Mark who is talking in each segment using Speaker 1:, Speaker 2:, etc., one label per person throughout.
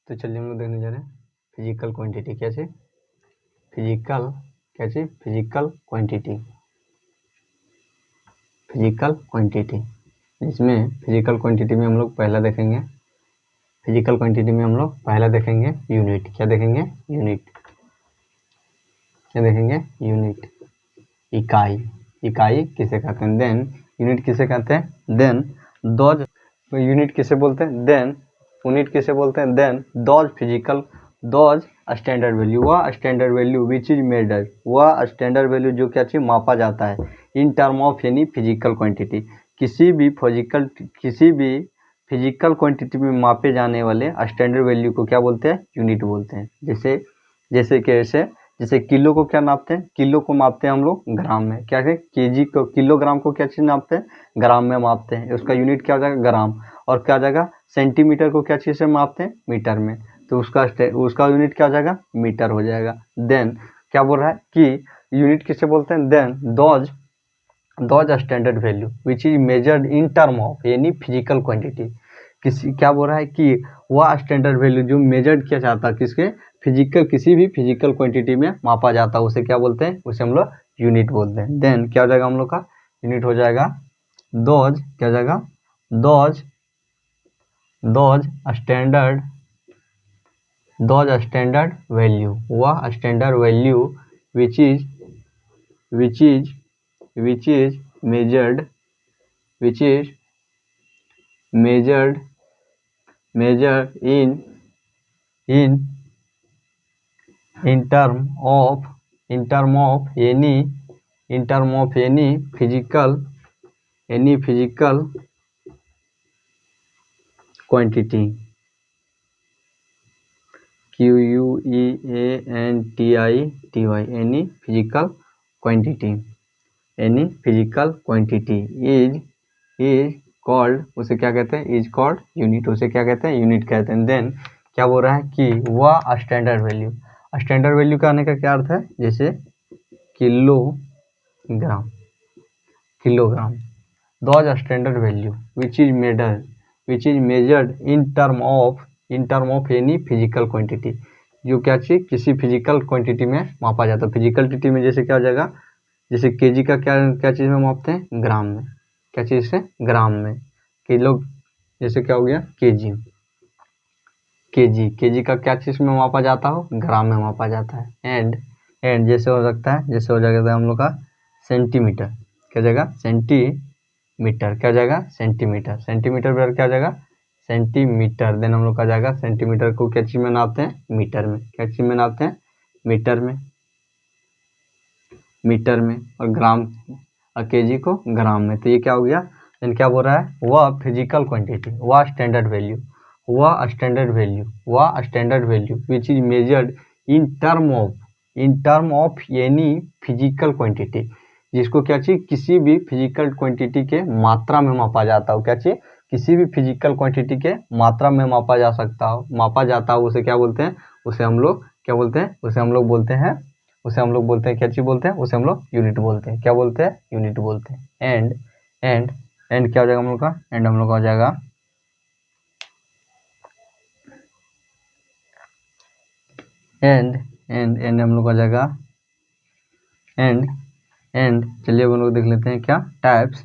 Speaker 1: तो चलिए हम लोग देखने जा रहे हैं फिजिकल क्वांटिटी। क्या चीज? फिजिकल, क्या चीज? Physical quantity. फिजिकल क्वांटिटी, जिसमें फिजिकल क्वांटिटी में हम लोग पहला देखेंगे, फिजिकल क्वांटिटी में हम लोग पहला देखेंगे यूनिट। क्या देखेंगे? यूनिट। क्या देखेंगे? यूनिट, इकाई। इकाई किसे कहते हैं? देन यूनिट किसे कहते हैं? Then those. यूनिट किसे बोलते हैं? देन यूनिट किसे बोलते हैं? Then those physical, those standard value, वह standard value which is measured, वह स्टैंडर्ड वैल्यू जो क्या चीज मापा जाता है in term of any physical quantity, किसी भी फिजिकल क्वांटिटी में मापे जाने वाले स्टैंडर्ड वैल्यू को क्या बोलते हैं? यूनिट बोलते हैं। जैसे जैसे कैसे? जैसे किलो को क्या नापते हैं? किलो को मापते हैं हम लोग ग्राम में। क्या है? केजी को, किलोग्राम को क्या चीज नापते हैं? ग्राम में मापते हैं। उसका यूनिट क्या हो जाएगा? ग्राम। और क्या हो जाएगा? सेंटीमीटर को क्या चीज से मापते हैं? मीटर में। तो उसका यूनिट क्या हो जाएगा? मीटर हो जाएगा। देन क्या बोल रहा है कि यूनिट किसे बोलते हैं? Then those standard value which is measured in term of any physical quantity, किसी क्या बोल रहा है कि वह स्टैंडर्ड वैल्यू जो मेजर्ड किया जाता है किसके? किसी भी फिजिकल क्वांटिटी में मापा जाता है, उसे क्या बोलते हैं? उसे हम लोग यूनिट बोलते हैं। देन क्या हो जाएगा हम लोग का? यूनिट हो जाएगा दोज, क्या हो जाएगा? दोज स्टैंडर्ड वैल्यू, वह standard value which is measured in term of any physical quantity, QUEANTITY, any physical quantity is called, उसे क्या कहते हैं? Is called unit. उसे क्या कहते हैं? यूनिट कहते हैं। देन क्या बोल रहा है कि वह स्टैंडर्ड वैल्यू, स्टैंडर्ड वैल्यू का आने का क्या अर्थ है? जैसे kilogram, those standard value which is measured in term of any physical quantity, जो क्या चीज किसी फिजिकल क्वांटिटी में मापा जाता है। फिजिकल क्वांटिटी में जैसे क्या हो जाएगा? जैसे केजी का क्या चीज में मापते हैं? ग्राम में। क्या चीज से? ग्राम में। किलो जैसे क्या हो गया? केजी का क्या चीज में मापा जाता हो? ग्राम में मापा जाता है। एंड जैसे हो सकता है, जैसे हो जाएगा हम लोग का सेंटीमीटर। क्या जाएगा? सेंटीमीटर। क्या जाएगा? सेंटीमीटर। पर क्या जाएगा? सेंटीमीटर। देन हम लोग का जाएगा सेंटीमीटर को क्या चीज में नापते हैं? मीटर में। क्या चीज में नापते हैं? मीटर में। और ग्राम और केजी को ग्राम में। तो ये क्या हो गया? देन क्या बोल रहा है? वह फिजिकल क्वांटिटी, वह standard value which is measured in term of any physical quantity, जिसको क्या चाहिए? किसी भी फिजिकल क्वांटिटी के मात्रा में मापा जाता हो। क्या चाहिए? किसी भी फिजिकल क्वांटिटी के मात्रा में मापा जाता हो, उसे क्या बोलते हैं? उसे हम लोग क्या बोलते हैं? उसे हम लोग बोलते हैं क्या चीज बोलते हैं? उसे हम लोग यूनिट बोलते हैं। क्या बोलते हैं? यूनिट बोलते हैं। एंड क्या हो जाएगा हम लोग का? एंड हम लोग का हो जाएगा एंड हम लोग का हो जाएगा एंड चलिए हम लोग देख लेते हैं क्या टाइप्स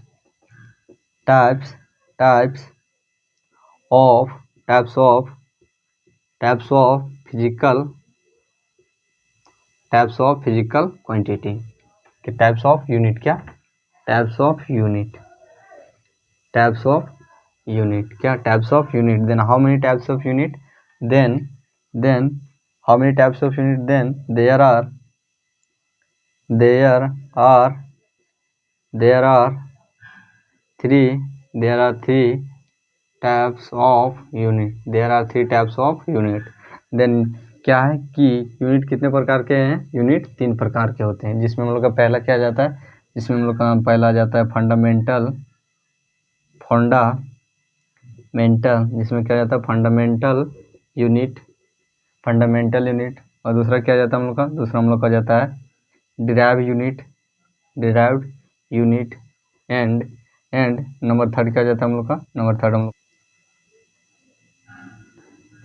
Speaker 1: ऑफ फिजिकल क्वांटिटी के टाइप्स ऑफ यूनिट। क्या टाइप्स ऑफ यूनिट? क्या types of unit? Then how many types of unit? Then how many types of unit? Then there are three types of unit. Then क्या है कि unit कितने प्रकार के हैं? यूनिट 3 प्रकार के होते हैं, जिसमें हम लोग का पहला क्या जाता है? जिसमें हम लोग का पहला जाता है फंडामेंटल, जिसमें क्या जाता है? Fundamental unit. और दूसरा क्या जाता है हम लोग का? दूसरा हम लोग का जाता है डिराइव्ड यूनिट। एंड नंबर 3 क्या जाता है हम लोग का? नंबर 3 हम लोग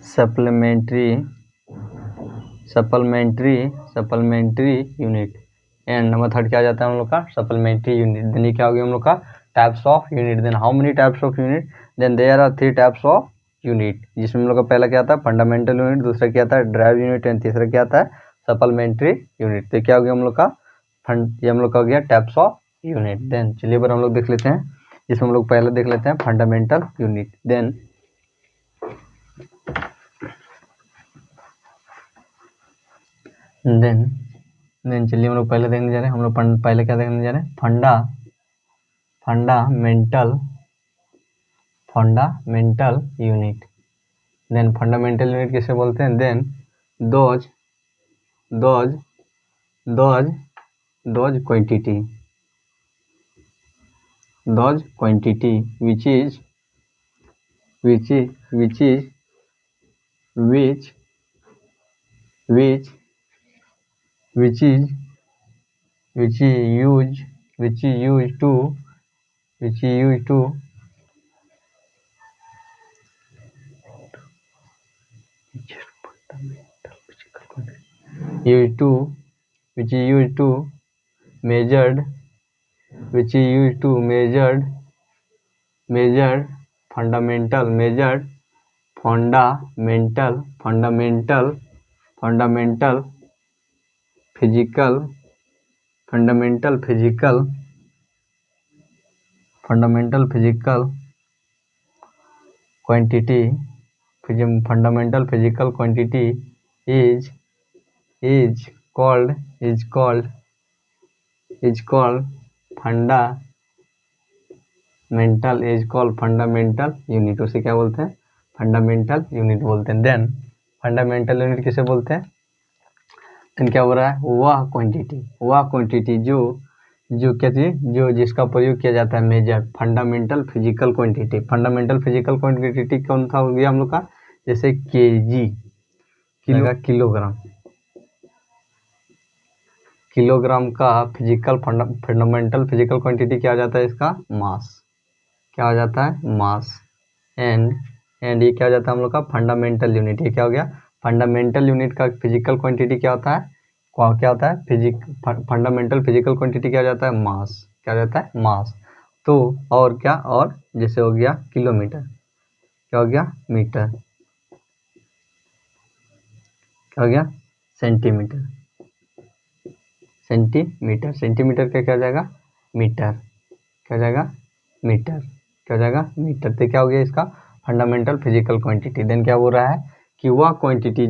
Speaker 1: supplementary unit. And number third क्या आ जाता है हम लोग का? Supplementary unit. देन ये क्या हो गया हम लोग का? Types of unit. Then how many types of unit? Then there are 3 types of unit, जिसमें हम लोग का पहला क्या आता है? फंडामेंटल यूनिट, दूसरा क्या आता है? ड्राइव यूनिट, एंड तीसरा क्या आता है? Supplementary unit. तो क्या हो गया हम लोग का? ये हम लोग का हो गया टाइप्स ऑफ यूनिट। देन चलिए बार हम लोग देख लेते हैं, जिसमें हम लोग पहले देख लेते हैं फंडामेंटल यूनिट। देन चलिए हम लोग पहले देखने जा रहे हैं, हम लोग पहले क्या देखने जा रहे हैं? Fundamental unit. Then fundamental unit किसे बोलते हैं? Then those quantity which is used to measured fundamental physical quantity is called fundamental unit। उसे क्या बोलते हैं? फंडामेंटल यूनिट बोलते हैं। देन फंडामेंटल यूनिट किसे बोलते हैं? देन क्या हो रहा है? वह क्वांटिटी जो क्या चीज, जो जिसका प्रयोग किया जाता है measure fundamental physical quantity. Fundamental physical quantity कौन सा हो गया हम लोग का? जैसे केजी, किलोग्राम का फिजिकल फंडामेंटल फिजिकल क्वांटिटी क्या हो जाता है? इसका मास। क्या हो जाता है? मास। एंड ये क्या हो जाता है हम लोग का? Fundamental unit. ये क्या हो गया? फंडामेंटल यूनिट का फिजिकल क्वांटिटी क्या होता है? फंडामेंटल फिजिकल क्वांटिटी क्या हो जाता है? मास। क्या हो जाता है? मास। तो और क्या? और जैसे हो गया किलोमीटर, क्या हो गया? मीटर। क्या हो गया? सेंटीमीटर का क्या हो जाएगा? मीटर। क्या हो जाएगा? मीटर। क्या हो जाएगा? मीटर। तो क्या हो गया इसका? Fundamental physical quantity. देन क्या बोल रहा है कि वह क्वांटिटी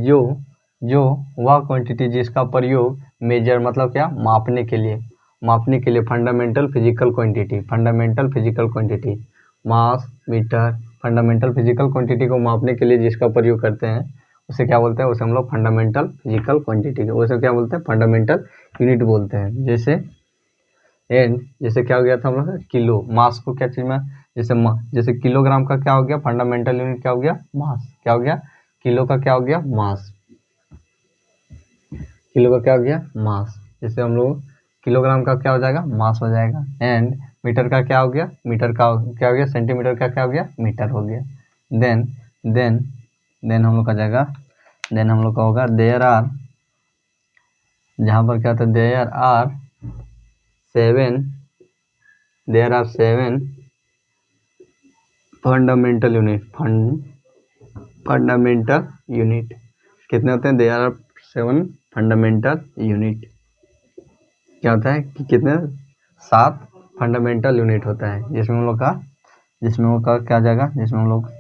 Speaker 1: वह क्वांटिटी जिसका प्रयोग मेजर मतलब क्या? मापने के लिए फंडामेंटल फिजिकल क्वांटिटी मास, मीटर, फंडामेंटल फिजिकल क्वांटिटी को मापने के लिए जिसका प्रयोग करते हैं उसे क्या बोलते हैं? उसे हम लोग फंडामेंटल फिजिकल क्वांटिटी, उसे क्या बोलते हैं? फंडामेंटल यूनिट बोलते हैं। जैसे क्या हो गया था हम लोग? किलो। मास को क्या चीज में? जैसे किलोग्राम का क्या हो गया? फंडामेंटल यूनिट क्या हो गया? मास। क्या हो गया? किलो का क्या हो गया? मास। किलो का क्या हो गया? मास। जैसे हम लोग किलोग्राम का क्या हो जाएगा? मास हो जाएगा। एंड मीटर का क्या हो गया? मीटर का क्या हो गया? सेंटीमीटर का क्या हो गया? मीटर हो गया। देन हम लोग का जाएगा, देन हम लोग का होगा देयर आर, जहाँ पर क्या होता है? There are seven fundamental unit. कितने होते हैं? There are 7 fundamental unit. क्या होता है कि कितने? 7 फंडामेंटल यूनिट होता है, जिसमें हम लोग का क्या जाएगा? जिसमें हम लोग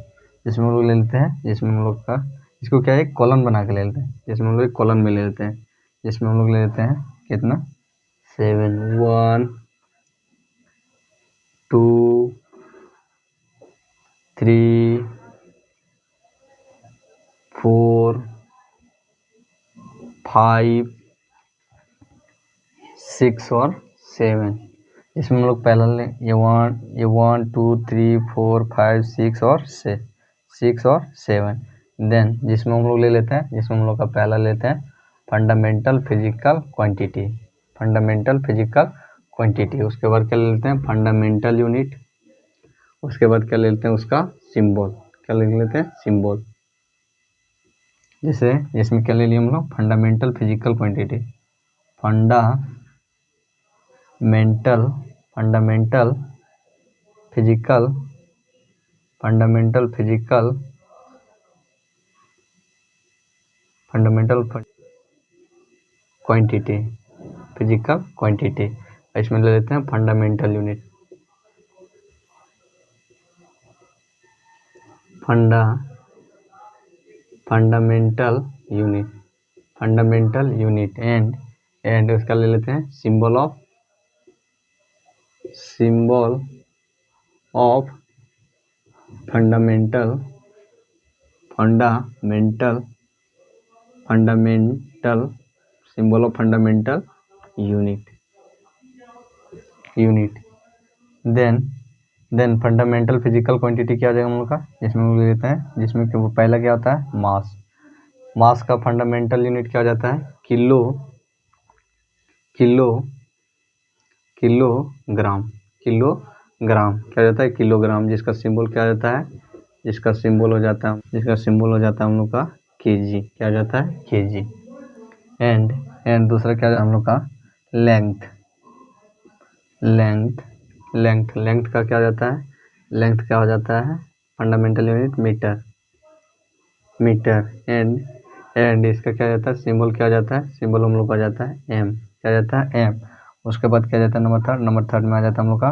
Speaker 1: ले लेते हैं, जिसमें हम लोग का इसको क्या है? एक कॉलम बना के ले लेते हैं, जिसमें हम लोग एक कॉलम में ले लेते हैं, जिसमें हम लोग ले लेते हैं कितना? 7 1 2 3 4 5 6 और 7। इसमें हम लोग पहला ले ये 1 2 3 4 5 6 और 7। देन जिसमें हम लोग ले लेते हैं, जिसमें हम लोग का पहला लेते हैं फंडामेंटल फिजिकल क्वांटिटी। उसके बाद क्या ले लेते हैं? Fundamental unit. उसके बाद क्या ले लेते हैं? उसका सिंबल। क्या लिख लेते हैं? सिंबल। जैसे इसमें क्या ले लिए हम लोग, fundamental physical quantity, fundamental physical quantity, physical quantity, इसमें ले लेते हैं fundamental unit, fundamental unit and उसका ले लेते हैं symbol of fundamental symbol of fundamental unit. Then fundamental physical quantity क्या आ जाएगा हम लोग का, जिसमें हम लेते हैं, जिसमें वो पहला क्या होता है, मास का फंडामेंटल यूनिट क्या हो जाता है, किलोग्राम क्या हो जाता है, किलोग्राम, जिसका सिंबल क्या हो जाता है, जिसका सिंबल हो जाता है हम लोग का केजी, क्या हो जाता है, केजी। एंड दूसरा क्या है हम लोग का, लेंथ का क्या हो जाता है, लेंथ क्या हो जाता है, फंडामेंटल यूनिट मीटर एंड इसका क्या जाता है, सिंबल क्या हो जाता है, सिंबल हम लोग का जाता है एम, क्या जाता है, एम। उसके बाद क्या जाता है, नंबर थर्ड में आ जाता है हम लोग का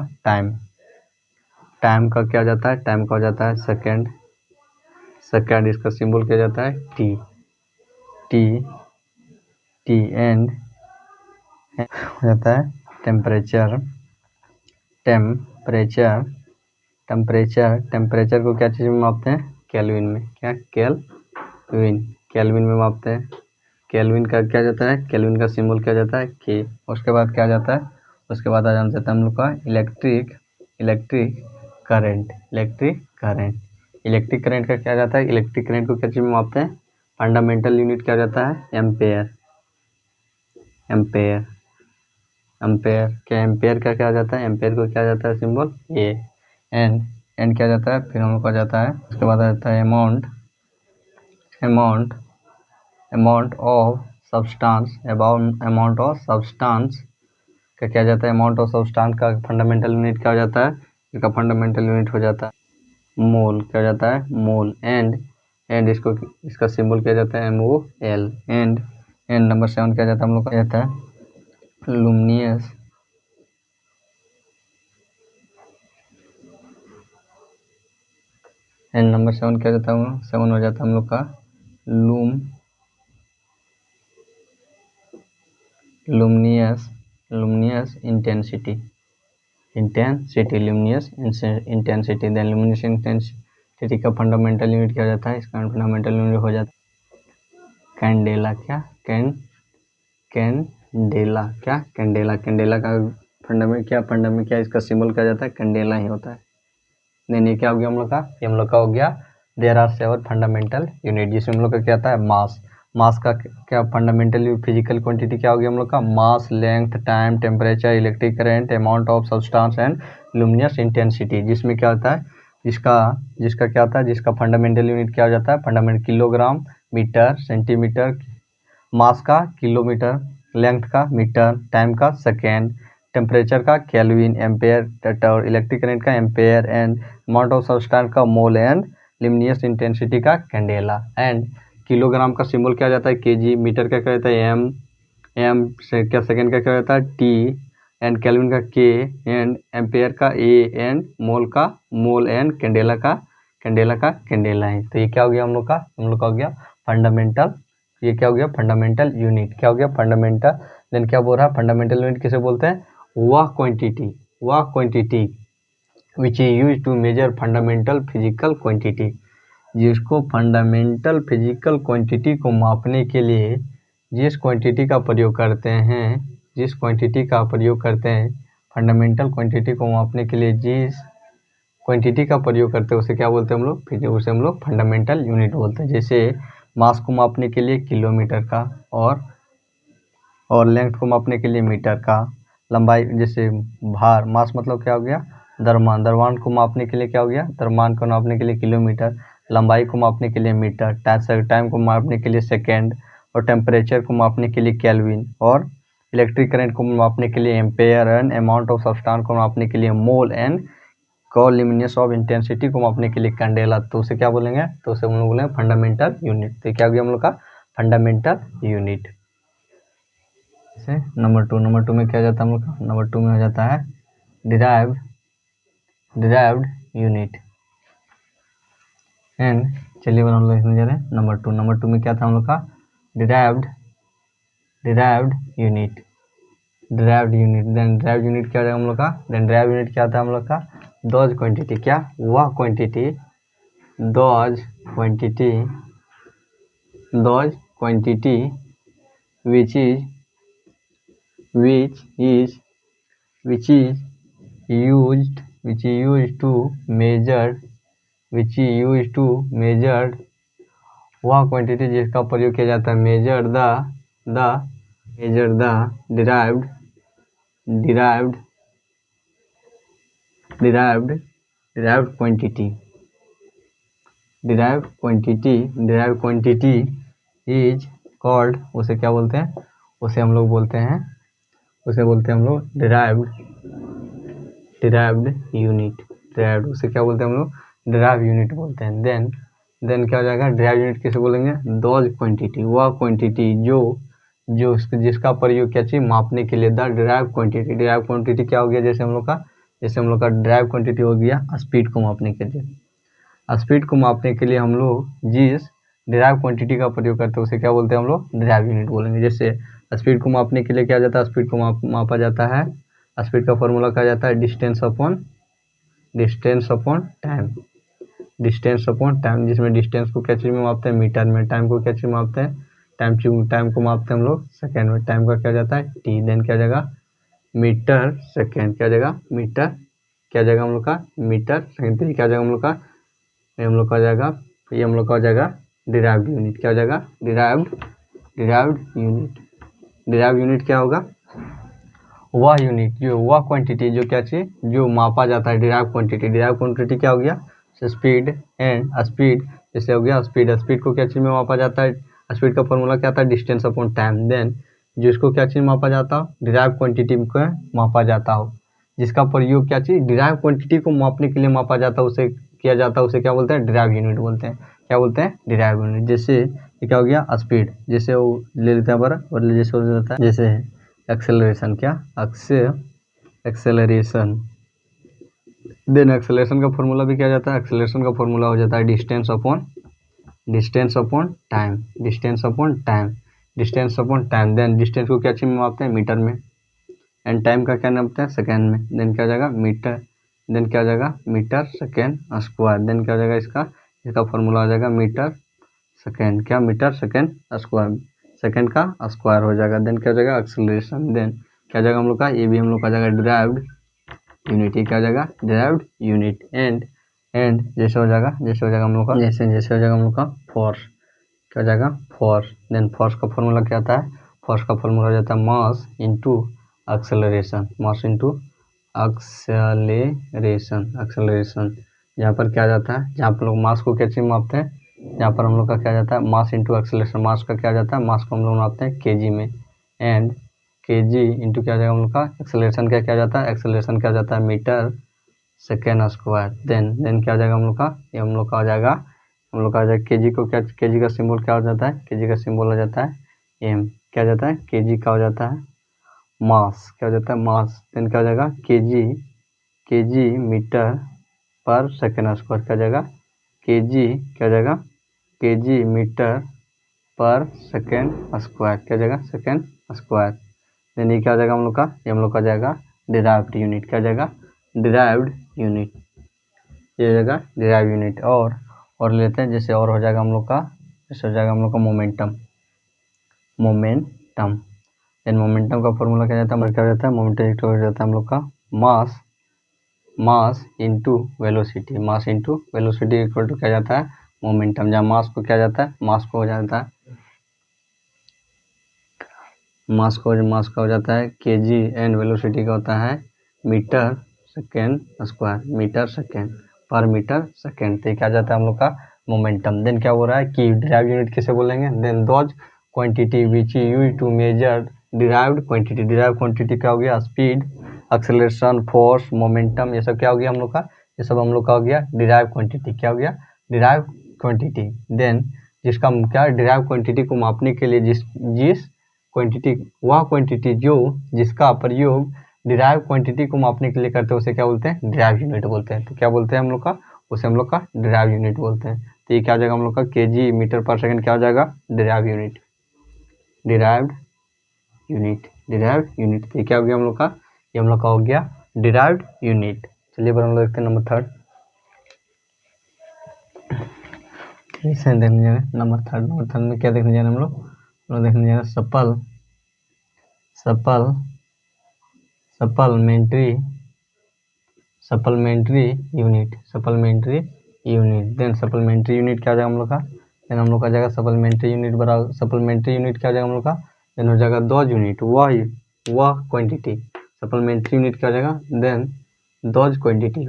Speaker 1: टाइम का क्या जाता है, टाइम का हो जाता है सेकेंड, इसका सिंबल क्या जाता है, टी एंड हो जाता है टेम्परेचर को क्या चीज़ में मापते हैं, केल्विन में, क्या केल्विन में मापते हैं। केल्विन का क्या जाता है, केल्विन का सिंबल क्या जाता है, के। उसके बाद क्या जाता है, उसके बाद आ जाता है हम लोग का इलेक्ट्रिक करंट का क्या जाता है, इलेक्ट्रिक करंट को क्या चीज़ में मापते हैं, फंडामेंटल यूनिट क्या जाता है, एम्पेयर क्या, एम्पेयर का क्या जाता है, एम्पेयर को क्या जाता है, सिंबल ए। एंड क्या जाता है, फिर हम लोग का जाता है, उसके बाद आ जाता है अमाउंट ऑफ सब्सटेंस का क्या जाता है, अमाउंट ऑफ सब्सटेंस का फंडामेंटल यूनिट क्या हो जाता है, इसका फंडामेंटल यूनिट हो जाता है मोल, क्या हो जाता है, मोल। एंड इसका सिंबल क्या जाता है, MOL। एंड नंबर 7 क्या जाता है, हम लोग का जाता है लुमिनियस एंड नंबर 7 क्या जाता है, 7 हो जाता है हम लोग का luminous intensity. Luminous intensity then luminous intensity का फंडामेंटल यूनिट क्या हो जाता है, इसका फंडामेंटल यूनिट हो जाता है कैंडेला, क्या कैंडेला का फंडामेंट क्या इसका सिंबल क्या जाता है, कैंडेला ही होता है। देन ये क्या हो गया हम लोग का, ये हम लोग का हो गया देयर आर 7 फंडामेंटल यूनिट, जिसमें हम लोग का क्या आता है, मास का क्या फंडामेंटल फिजिकल क्वांटिटी क्या हो गया हम लोग का, mass, length, time, temperature, electric current, amount of substance and luminous intensity, जिसमें क्या होता है, जिसका क्या होता है, जिसका फंडामेंटल यूनिट क्या हो जाता है, फंडामेंटल किलोग्राम, मीटर, सेंटीमीटर, मास का किलोमीटर, लेंथ का मीटर, टाइम का सेकेंड, टेम्परेचर का केल्विन, एम्पेयर और इलेक्ट्रिक करंट का ampere and amount of substance का मोल एंड लुमिनियस इंटेंसिटी का कैंडेला। एंड किलोग्राम का सिंबल क्या जाता है, केजी, मीटर का क्या रहता है, एम से क्या सेकेंड का क्या रहता है, टी एंड केल्विन का के एंड एम्पेयर का ए एंड मोल का मोल एंड कैंडेला का कैंडेला है। तो ये क्या हो गया हम लोग का हो गया फंडामेंटल, ये क्या हो गया फंडामेंटल यूनिट, क्या हो गया फंडामेंटल। देन क्या बोल रहा है, फंडामेंटल यूनिट किसे बोलते हैं, वह quantity which is use to measure fundamental physical quantity, जिसको फंडामेंटल फिजिकल क्वांटिटी को मापने के लिए जिस क्वांटिटी का प्रयोग करते हैं फंडामेंटल क्वांटिटी को मापने के लिए जिस क्वांटिटी का प्रयोग करते हैं उसे क्या बोलते हैं हम लोग, फिर उसे हम लोग फंडामेंटल यूनिट बोलते हैं। जैसे मास को मापने के लिए किलोमीटर का और लेंथ को मापने के लिए मीटर का, लंबाई जैसे भार, मास मतलब क्या हो गया द्रव्यमान को मापने के लिए क्या हो गया, द्रव्यमान को नापने के लिए किलोमीटर, लंबाई को मापने के लिए मीटर, टाइम को मापने के लिए सेकेंड, और टेम्परेचर को मापने के लिए केल्विन, और इलेक्ट्रिक करंट को मापने के लिए ampere, and amount of substance को मापने के लिए मोल, एंड कोलिमिनेस ऑफ इंटेंसिटी को मापने के लिए कैंडेला। तो उसे क्या बोलेंगे? तो उसे हम लोग बोलेंगे फंडामेंटल यूनिट। तो क्या हो गया हम लोग का? Fundamental unit. जैसे नंबर टू में क्या जाता है हम लोग का? नंबर 2 में हो जाता है डिराइव्ड यूनिट। एंड चलिए हम लोग लिखने जा रहे हैं नंबर टू में क्या था हम लोग का? Derived unit. Then drive unit क्या हो जाएगा हम लोग का? देन ड्राइव यूनिट क्या था हम लोग का? Those quantity. क्या? वह quantity, those quantity which is used to measure वह क्वांटिटी जिसका प्रयोग किया जाता है measure the derived quantity is called, उसे क्या बोलते हैं? उसे हम लोग बोलते हैं डिराइव्ड यूनिट। उसे क्या बोलते हैं हम लोग? डिराइव यूनिट बोलते हैं। देन क्या हो जाएगा? डिराइव यूनिट किसे बोलेंगे? दोज क्वांटिटी, वह क्वांटिटी जो जिसका प्रयोग क्या चीज मापने के लिए, द डिराइव क्वांटिटी क्या हो गया? जैसे हम लोग का डिराइव क्वांटिटी हो गया स्पीड को मापने के लिए। स्पीड को मापने के लिए हम लोग जिस डिराइव क्वांटिटी का प्रयोग करते हैं उसे क्या बोलते हैं हम लोग? डिराइव यूनिट बोलेंगे। जैसे स्पीड को मापने के लिए क्या जाता है? स्पीड को मापा जाता है, स्पीड का फॉर्मूला क्या जाता है? डिस्टेंस अपॉन टाइम, जिसमें डिस्टेंस को क्या चीज में मापते हैं? मीटर में। टाइम को क्या चीज में मापते हैं? टाइम को मापते हैं हम लोग सेकेंड में। टाइम का क्या जाता है? टी। देन क्या जाएगा? Metre second. क्या जाएगा? मीटर। क्या जाएगा हम लोग का? Metre second. तो क्या जाएगा हम लोग का? ये हम लोग का हो जाएगा डिराइव्ड यूनिट। क्या हो जाएगा? Derived unit. डिराइव्ड यूनिट क्या होगा? वह यूनिट जो, वह क्वांटिटी जो क्या चीज जो मापा जाता है। डिराइव क्वांटिटी क्या हो गया? स्पीड जैसे हो गया स्पीड को क्या चीज में मापा जाता है? स्पीड का फॉर्मूला क्या था? Distance upon time. देन जिसको क्या चीज मापा जाता हो? डिराइव क्वांटिटी को मापा जाता हो, जिसका प्रयोग क्या चीज डिराइव क्वांटिटी को मापने के लिए मापा जाता है, उसे किया जाता है, उसे क्या बोलते हैं? डिराइव यूनिट बोलते हैं। क्या बोलते हैं? Derive unit. जैसे ये क्या हो गया? स्पीड, जैसे वो ले लेते हैं बड़ा, जैसे हो जाता है जैसे एक्सेलरेशन। क्या? एक्सेलरेशन। देन एक्सेलरेशन का फॉर्मूला भी क्या जाता है? एक्सेलरेशन का फॉर्मूला हो जाता है distance upon time. Then distance को क्या चीज में मापते हैं? मीटर में। एंड टाइम का क्या नापते हैं? सेकेंड में। देन क्या हो जाएगा? मीटर। देन क्या हो जाएगा? Metre second square. देन क्या हो जाएगा? इसका फॉर्मूला हो जाएगा मीटर सेकेंड। क्या? मीटर सेकेंड स्क्वायर, सेकेंड का स्क्वायर हो जाएगा। देन क्या हो जाएगा? एक्सेलरेशन। देन क्या जाएगा हम लोग का? ये भी हम लोग का जाएगा डिराइव्ड यूनिट। ये क्या हो जाएगा? Derived unit. एंड जैसे हो जाएगा हम लोग का जैसे हो जाएगा हम लोग का फोर्स। क्या हो जाएगा? फोर्स। देन फोर्स का फॉर्मूला क्या आता है? फोर्स का फॉर्मूला हो जाता है मास इंटू एक्सेलरेशन। यहाँ पर क्या जाता है? जहाँ पर लोग मास को क्या चीज मापते हैं, यहाँ पर हम लोग का क्या जाता है? Mass into acceleration. मास का क्या जाता है? मास को हम लोग मापते हैं केजी में। एंड केजी इंटू क्या जाएगा हम लोग का? एक्सेलरेशन का क्या जाता है? एक्सेलरेशन क्या जाता है? Metre second square. देन क्या हो जाएगा हम लोग का? ये हम लोग का हो जाएगा केजी को क्या, केजी का सिंबल क्या हो जाता है? केजी का सिंबल हो जाता है एम। क्या जाता है? केजी का हो जाता है मास। क्या हो जाता है? मास। देन क्या हो जाएगा? केजी मीटर पर सेकेंड स्क्वायर। क्या जाएगा? केजी क्या जाएगा? केजी मीटर पर सेकेंड स्क्वायर। क्या जाएगा? Second square. देन ये क्या हो जाएगा हम लोग का? ये हम लोग का जाएगा डिराइव्ड यूनिट। क्या जाएगा? Derived unit. ये जाएगा डिराइव यूनिट। और लेते हैं जैसे और हो जाएगा हम लोग का, जैसे हो जाएगा हम लोग का मोमेंटम। देन मोमेंटम का फॉर्मूला क्या जाता है? क्या हो जाता है? मोमेंटम हो जाता है हम लोग का mass into velocity. Mass into velocity equal to क्या जाता है? मोमेंटम। जहाँ मास को क्या जाता है? मास को हो जाता है मास का हो जाता है केजी। एंड वेलोसिटी का होता है metre second square. Metre second पर मीटर सेकेंड। तो क्या जाता है हम लोग का मोमेंटम। देन क्या हो रहा है कि डिराइव यूनिट किसे बोलेंगे, then those quantity which use to measure derived quantity. Derive quantity क्या हो गया, स्पीड, एक्सेलरेशन, फोर्स, मोमेंटम, ये सब क्या हो गया हम लोग का, ये सब हम लोग का हो गया डिराइव क्वांटिटी। क्या हो गया, डिराइव क्वांटिटी। देन जिसका क्या डिराइव क्वांटिटी को मापने के लिए जिस क्वांटिटी, वह क्वांटिटी जो जिसका प्रयोग डिराइव क्वांटिटी को मापने के लिए करते हैं उसे क्या बोलते हैं, डिराइव यूनिट बोलते हैं। तो क्या बोलते हैं हम लोग का, उसे हम लोग का डिराइव यूनिट बोलते हैं। तो ये क्या हो जाएगा हम लोग का केजी मीटर पर सेकंड, क्या हो जाएगा derive unit, derived unit, derived unit. तो ये क्या हो गया हम लोग का, ये हम लोग का हो गया डिराइव्ड यूनिट। चलिए पर हम लोग देखते हैं नंबर थर्ड। इसे देखने जाएंगे नंबर थर्ड। नंबर थर्ड में क्या देखने जाएंगे हम लोग देखने जाएंगे supplementary unit, supplementary unit. Then supplementary unit क्या हो जाएगा हम लोग का, देन हम लोग का जाएगा सप्लीमेंट्री यूनिट बराबर, सप्लीमेंट्री यूनिट क्या हो जाएगा हम लोग का, देन हो जाएगा दोज यूनिट, वह क्वांटिटी। सप्लीमेंट्री यूनिट क्या हो जाएगा, देन दोज क्वांटिटी,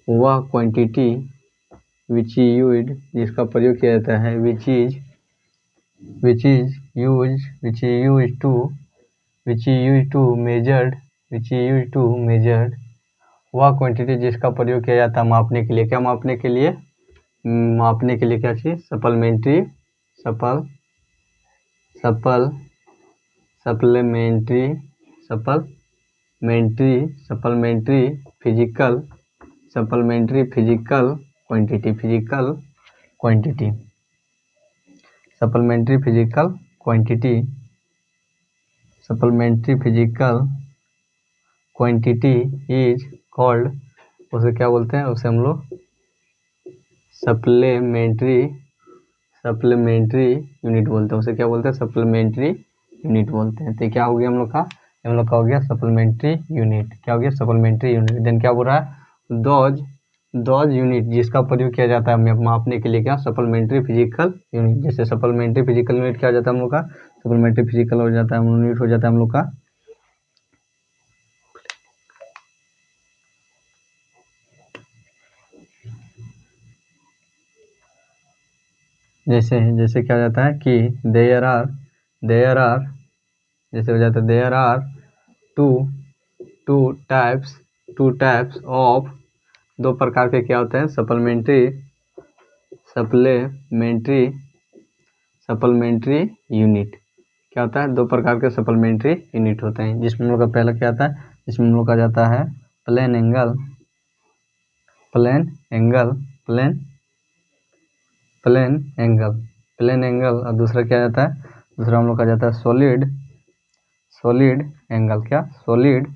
Speaker 1: वह क्वांटिटी विच यूज्ड, जिसका प्रयोग किया जाता है, which is used to measured, वह क्वांटिटी जिसका प्रयोग किया जाता है मापने के लिए। क्या मापने के लिए, मापने के लिए क्या चाहिए, supplementary physical quantity, supplementary physical quantity is called, उसे क्या बोलते हैं, उसे हम लोग सप्लीमेंट्री यूनिट बोलते हैं। उसे क्या बोलते हैं, सप्लीमेंट्री यूनिट बोलते हैं। तो क्या हो गया हम लोग का हो गया सप्लीमेंट्री यूनिट। क्या हो गया, सप्लीमेंट्री यूनिट। देन क्या बोल रहा है, दोज यूनिट जिसका प्रयोग किया जाता है मापने के लिए, क्या सप्लीमेंट्री फिजिकल यूनिट। जैसे सप्लीमेंट्री फिजिकल यूनिट क्या हो जाता है हम लोग का, सप्लीमेंट्री फिजिकल हो जाता है यूनिट हो जाता है हम लोग का जैसे क्या हो जाता है कि देयर आर जैसे हो जाता है there are two types of, दो प्रकार के क्या होते हैं, सप्लीमेंट्री यूनिट। क्या होता है, दो प्रकार के सप्लीमेंट्री यूनिट होते हैं, जिसमें हम लोग का पहला क्या आता है, जिसमें हम लोग का जाता है प्लेन एंगल, और दूसरा क्या जाता है, दूसरा हम लोग का जाता है सॉलिड एंगल। क्या, सॉलिड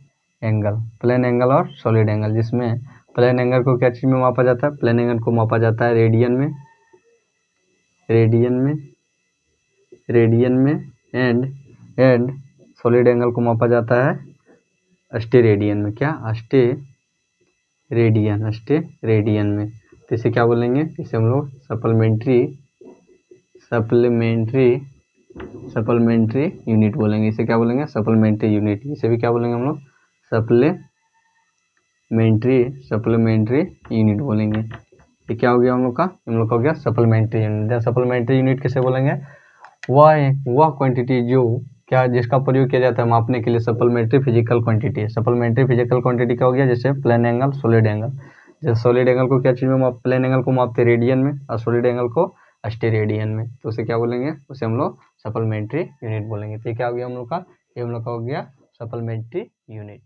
Speaker 1: एंगल, प्लेन एंगल और सॉलिड एंगल। जिसमें प्लेन एंगल को क्या चीज में मापा जाता है, प्लेन एंगल को मापा जाता है रेडियन में, एंड सॉलिड एंगल को मापा जाता है अस्टेरेडियन में। क्या, अस्टेरेडियन में। तो इसे क्या बोलेंगे, इसे हम लोग सप्लीमेंट्री यूनिट बोलेंगे। इसे क्या बोलेंगे, सप्लीमेंट्री यूनिट। इसे भी क्या बोलेंगे हम लोग, सप्लीमेंट्री यूनिट बोलेंगे। ये क्या हो गया हम लोग का हो गया सप्लीमेंट्री यूनिट। सप्लीमेंट्री यूनिट किसे बोलेंगे, वह क्वांटिटी जो क्या जिसका प्रयोग किया जाता है मापने के लिए supplementary physical quantity. Supplementary physical quantity क्या हो गया, जैसे प्लेन एंगल, सॉलिड एंगल। जैसे सॉलिड एंगल को क्या चीज में, प्लेन एंगल को मापते रेडियन में, और सॉलिड एंगल को अस्टेरेडियन में। तो उसे क्या बोलेंगे, उसे हम लोग सप्लीमेंट्री यूनिट बोलेंगे। तो ये क्या हो गया हम लोग का, ये हम लोग का हो गया सप्लीमेंट्री यूनिट।